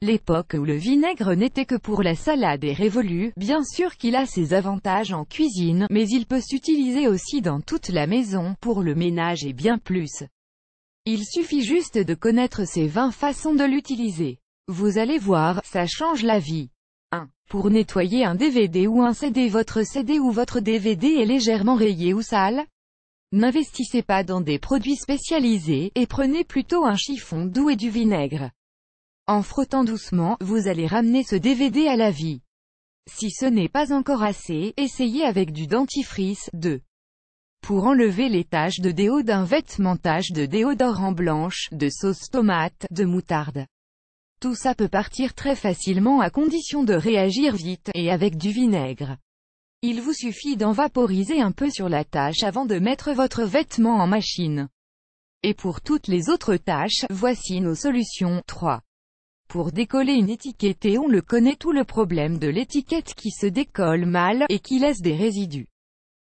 L'époque où le vinaigre n'était que pour la salade est révolue. Bien sûr qu'il a ses avantages en cuisine, mais il peut s'utiliser aussi dans toute la maison, pour le ménage et bien plus. Il suffit juste de connaître ces 20 façons de l'utiliser. Vous allez voir, ça change la vie. 1. Pour nettoyer un DVD ou un CD. Votre CD ou votre DVD est légèrement rayé ou sale? N'investissez pas dans des produits spécialisés, et prenez plutôt un chiffon doux et du vinaigre. En frottant doucement, vous allez ramener ce DVD à la vie. Si ce n'est pas encore assez, essayez avec du dentifrice. 2. Pour enlever les taches de déo d'un vêtement, taches de déodorant blanche, de sauce tomate, de moutarde. Tout ça peut partir très facilement à condition de réagir vite, et avec du vinaigre. Il vous suffit d'en vaporiser un peu sur la tache avant de mettre votre vêtement en machine. Et pour toutes les autres tâches, voici nos solutions. 3. Pour décoller une étiquette, et on le connaît tout le problème de l'étiquette qui se décolle mal, et qui laisse des résidus.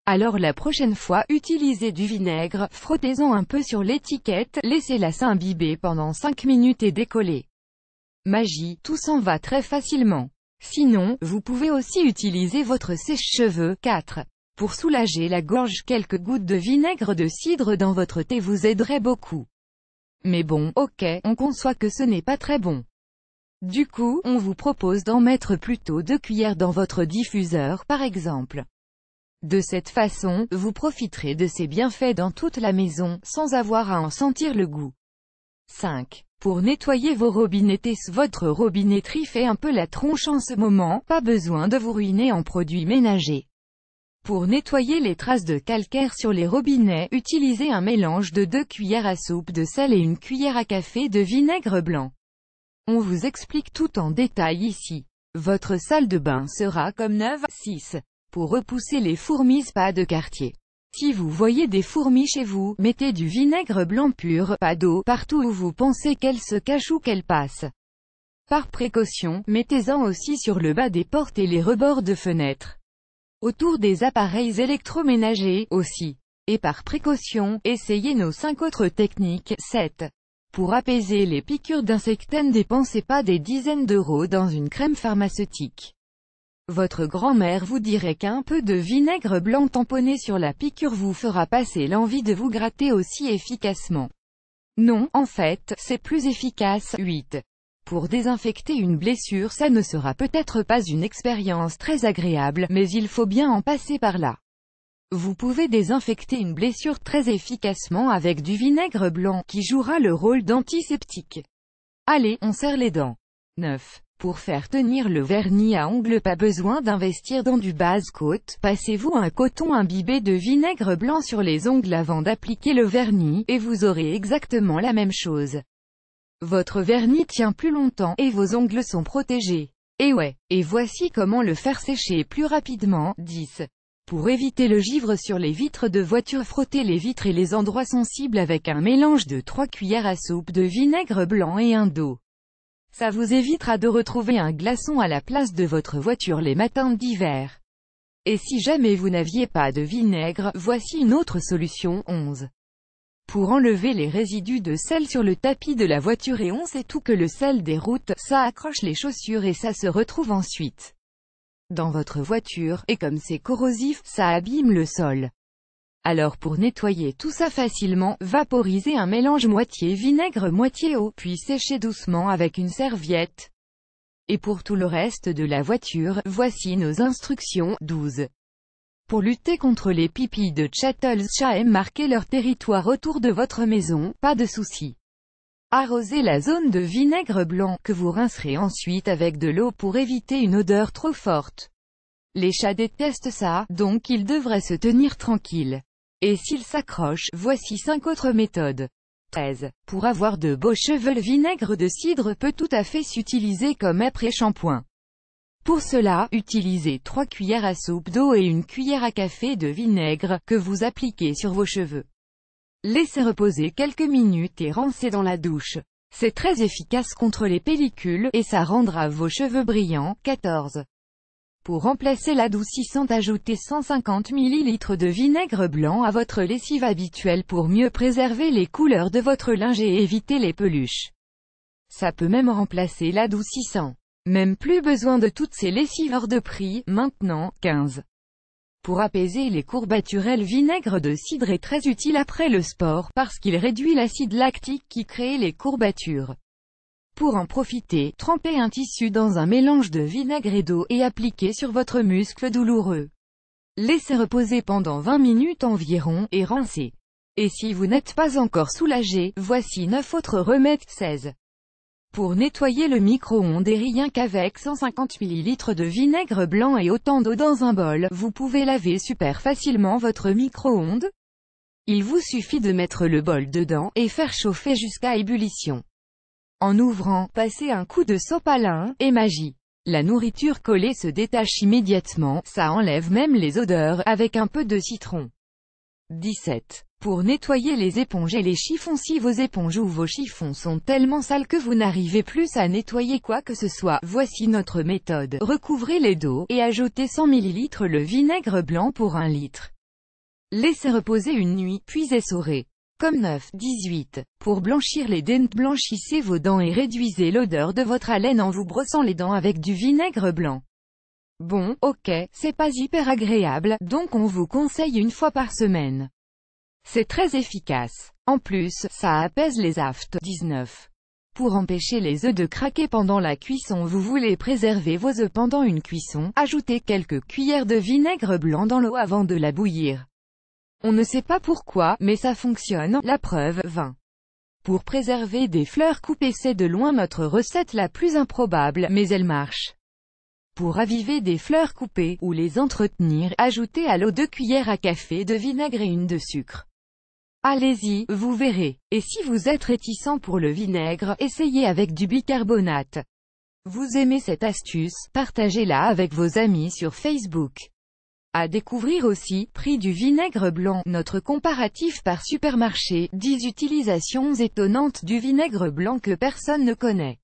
Alors la prochaine fois, utilisez du vinaigre, frottez-en un peu sur l'étiquette, laissez-la s'imbiber pendant 5 minutes et décollez. Magie, tout s'en va très facilement. Sinon, vous pouvez aussi utiliser votre sèche-cheveux. 4. Pour soulager la gorge, quelques gouttes de vinaigre de cidre dans votre thé vous aiderait beaucoup. Mais bon, ok, on conçoit que ce n'est pas très bon. Du coup, on vous propose d'en mettre plutôt 2 cuillères dans votre diffuseur, par exemple. De cette façon, vous profiterez de ses bienfaits dans toute la maison, sans avoir à en sentir le goût. 5. Pour nettoyer vos robinettés. Votre robinetterie fait un peu la tronche en ce moment, pas besoin de vous ruiner en produits ménagers. Pour nettoyer les traces de calcaire sur les robinets, utilisez un mélange de 2 cuillères à soupe de sel et 1 cuillère à café de vinaigre blanc. On vous explique tout en détail ici. Votre salle de bain sera comme neuve. 6. Pour repousser les fourmis, pas de quartier. Si vous voyez des fourmis chez vous, mettez du vinaigre blanc pur, pas d'eau, partout où vous pensez qu'elles se cachent ou qu'elles passent. Par précaution, mettez-en aussi sur le bas des portes et les rebords de fenêtres. Autour des appareils électroménagers, aussi. Et par précaution, essayez nos 5 autres techniques. 7. Pour apaiser les piqûres d'insectes, ne dépensez pas des dizaines d'euros dans une crème pharmaceutique. Votre grand-mère vous dirait qu'un peu de vinaigre blanc tamponné sur la piqûre vous fera passer l'envie de vous gratter aussi efficacement. Non, en fait, c'est plus efficace. 8. Pour désinfecter une blessure, ça ne sera peut-être pas une expérience très agréable, mais il faut bien en passer par là. Vous pouvez désinfecter une blessure très efficacement avec du vinaigre blanc, qui jouera le rôle d'antiseptique. Allez, on serre les dents. 9. Pour faire tenir le vernis à ongles, pas besoin d'investir dans du base-coat, passez-vous un coton imbibé de vinaigre blanc sur les ongles avant d'appliquer le vernis, et vous aurez exactement la même chose. Votre vernis tient plus longtemps, et vos ongles sont protégés. Et ouais, et voici comment le faire sécher plus rapidement. 10. Pour éviter le givre sur les vitres de voiture, frottez les vitres et les endroits sensibles avec un mélange de 3 cuillères à soupe de vinaigre blanc et un d'eau. Ça vous évitera de retrouver un glaçon à la place de votre voiture les matins d'hiver. Et si jamais vous n'aviez pas de vinaigre, voici une autre solution. 11. Pour enlever les résidus de sel sur le tapis de la voiture, et on sait tout que le sel des routes, ça accroche les chaussures et ça se retrouve ensuite dans votre voiture, et comme c'est corrosif, ça abîme le sol. Alors pour nettoyer tout ça facilement, vaporisez un mélange moitié vinaigre moitié eau, puis séchez doucement avec une serviette. Et pour tout le reste de la voiture, voici nos instructions. 12. Pour lutter contre les pipis de Chattel's et marquer leur territoire autour de votre maison, pas de souci. Arrosez la zone de vinaigre blanc, que vous rincerez ensuite avec de l'eau pour éviter une odeur trop forte. Les chats détestent ça, donc ils devraient se tenir tranquilles. Et s'ils s'accrochent, voici 5 autres méthodes. 13. Pour avoir de beaux cheveux, le vinaigre de cidre peut tout à fait s'utiliser comme après-shampoing. Pour cela, utilisez 3 cuillères à soupe d'eau et 1 cuillère à café de vinaigre, que vous appliquez sur vos cheveux. Laissez reposer quelques minutes et rincez dans la douche. C'est très efficace contre les pellicules, et ça rendra vos cheveux brillants. 14. Pour remplacer l'adoucissant, ajoutez 150 ml de vinaigre blanc à votre lessive habituelle pour mieux préserver les couleurs de votre linge et éviter les peluches. Ça peut même remplacer l'adoucissant. Même plus besoin de toutes ces lessives hors de prix, maintenant, 15. Pour apaiser les courbatures, le vinaigre de cidre est très utile après le sport, parce qu'il réduit l'acide lactique qui crée les courbatures. Pour en profiter, trempez un tissu dans un mélange de vinaigre et d'eau et appliquez sur votre muscle douloureux. Laissez reposer pendant 20 minutes environ, et rincez. Et si vous n'êtes pas encore soulagé, voici 9 autres remèdes. 16. Pour nettoyer le micro-ondes et rien qu'avec 150 ml de vinaigre blanc et autant d'eau dans un bol, vous pouvez laver super facilement votre micro-ondes. Il vous suffit de mettre le bol dedans, et faire chauffer jusqu'à ébullition. En ouvrant, passez un coup de sopalin, et magie. La nourriture collée se détache immédiatement, ça enlève même les odeurs, avec un peu de citron. 17. Pour nettoyer les éponges et les chiffons. Si vos éponges ou vos chiffons sont tellement sales que vous n'arrivez plus à nettoyer quoi que ce soit, voici notre méthode. Recouvrez-les d'eau, et ajoutez 100 ml le vinaigre blanc pour 1 litre. Laissez reposer une nuit, puis essorez. Comme 9. 18. Pour blanchir les dents, blanchissez vos dents et réduisez l'odeur de votre haleine en vous brossant les dents avec du vinaigre blanc. Bon, ok, c'est pas hyper agréable, donc on vous conseille une fois par semaine. C'est très efficace. En plus, ça apaise les aftes. 19. Pour empêcher les œufs de craquer pendant la cuisson. Vous voulez préserver vos œufs pendant une cuisson, ajoutez quelques cuillères de vinaigre blanc dans l'eau avant de la bouillir. On ne sait pas pourquoi, mais ça fonctionne, la preuve. 20. Pour préserver des fleurs coupées. C'est de loin notre recette la plus improbable, mais elle marche. Pour raviver des fleurs coupées, ou les entretenir, ajoutez à l'eau 2 cuillères à café de vinaigre et 1 de sucre. Allez-y, vous verrez. Et si vous êtes réticent pour le vinaigre, essayez avec du bicarbonate. Vous aimez cette astuce, partagez-la avec vos amis sur Facebook. À découvrir aussi, prix du vinaigre blanc, notre comparatif par supermarché, 10 utilisations étonnantes du vinaigre blanc que personne ne connaît.